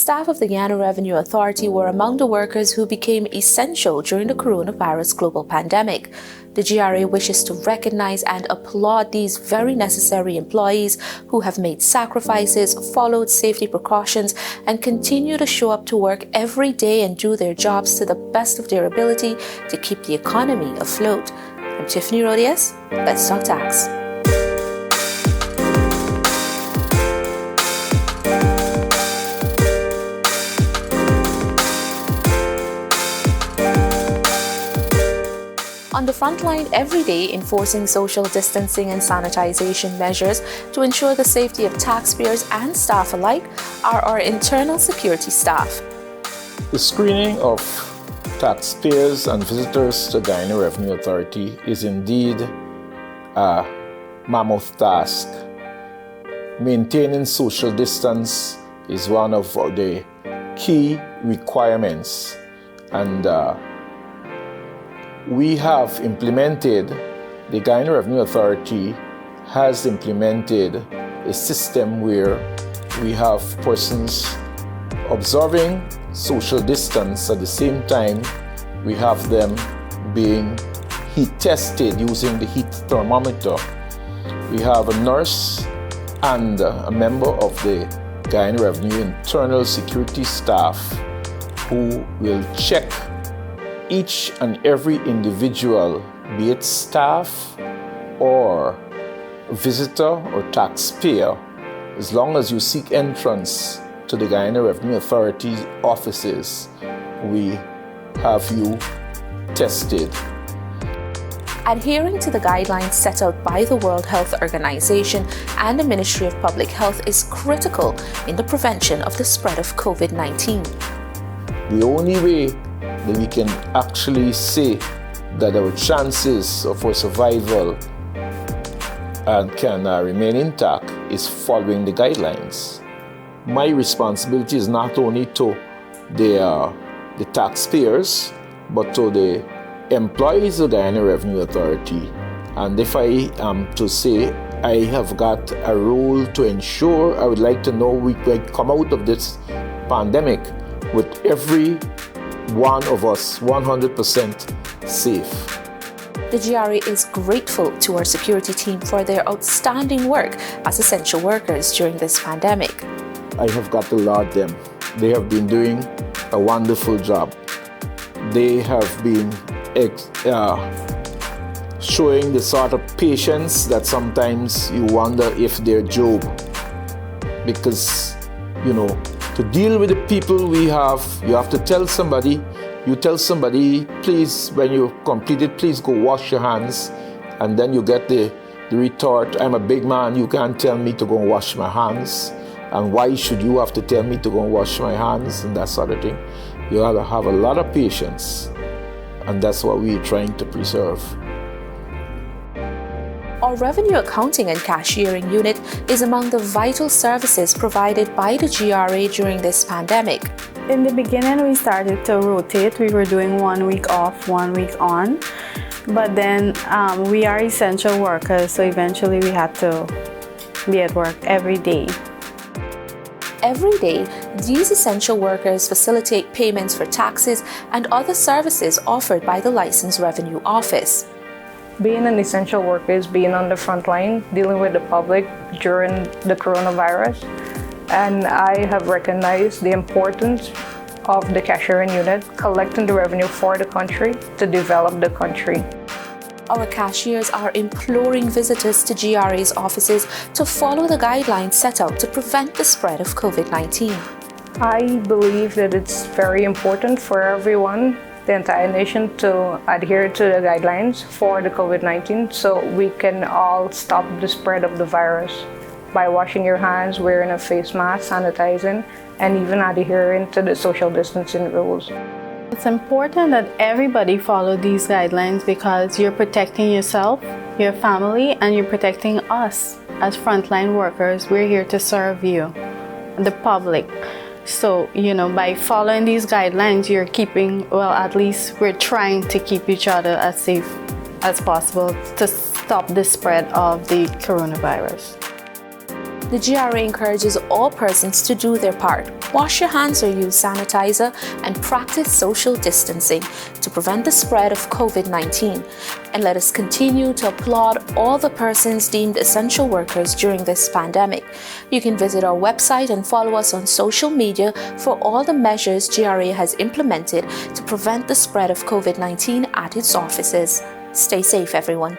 staff of the Guyana Revenue Authority were among the workers who became essential during the coronavirus global pandemic. The GRA wishes to recognize and applaud these very necessary employees who have made sacrifices, followed safety precautions, and continue to show up to work every day and do their jobs to the best of their ability to keep the economy afloat. I'm Tiffany Rodias. Let's talk tax. On the front line every day, enforcing social distancing and sanitization measures to ensure the safety of taxpayers and staff alike are our internal security staff. The screening of taxpayers and visitors to Guyana Revenue Authority is indeed a mammoth task. Maintaining social distance is one of the key requirements, and we have implemented, the Guyana Revenue Authority has implemented a system where we have persons observing social distance. At the same time, we have them being heat tested using the heat thermometer. We have a nurse and a member of the Guyana Revenue internal security staff who will check each and every individual, be it staff or visitor or taxpayer, as long as you seek entrance to the Guyana Revenue Authority offices, we have you tested. Adhering to the guidelines set out by the World Health Organization and the Ministry of Public Health is critical in the prevention of the spread of COVID-19. The only way that we can actually say that our chances of our survival can remain intact is following the guidelines. My responsibility is not only to the taxpayers, but to the employees of the Guyana Revenue Authority. And if I am to say I have got a role to ensure, I would like to know we can come out of this pandemic with every one of us 100% safe. The GRA is grateful to our security team for their outstanding work as essential workers during this pandemic. I have got to laud them. They have been doing a wonderful job. They have been showing the sort of patience that sometimes you wonder if they're Job. Because, to deal with the people we have, you have to tell somebody, please, when you complete it, please go wash your hands. And then you get the retort, I'm a big man, you can't tell me to go and wash my hands. And why should you have to tell me to go and wash my hands and that sort of thing? You have to have a lot of patience. And that's what we're trying to preserve. Our revenue accounting and cashiering unit is among the vital services provided by the GRA during this pandemic. In the beginning, we started to rotate. We were doing 1 week off, 1 week on. But then we are essential workers, so eventually we had to be at work every day. Every day, these essential workers facilitate payments for taxes and other services offered by the Licensed Revenue Office. Being an essential worker is being on the front line, dealing with the public during the coronavirus. And I have recognized the importance of the cashiering unit, collecting the revenue for the country to develop the country. Our cashiers are imploring visitors to GRA's offices to follow the guidelines set out to prevent the spread of COVID-19. I believe that it's very important for everyone, the entire nation, to adhere to the guidelines for the COVID-19 so we can all stop the spread of the virus by washing your hands, wearing a face mask, sanitizing, and even adhering to the social distancing rules. It's important that everybody follow these guidelines because you're protecting yourself, your family, and you're protecting us as frontline workers. We're here to serve you, the public. So, by following these guidelines, you're keeping, at least we're trying to keep each other as safe as possible to stop the spread of the coronavirus. The GRA encourages all persons to do their part. Wash your hands or use sanitizer and practice social distancing to prevent the spread of COVID-19. And let us continue to applaud all the persons deemed essential workers during this pandemic. You can visit our website and follow us on social media for all the measures GRA has implemented to prevent the spread of COVID-19 at its offices. Stay safe, everyone.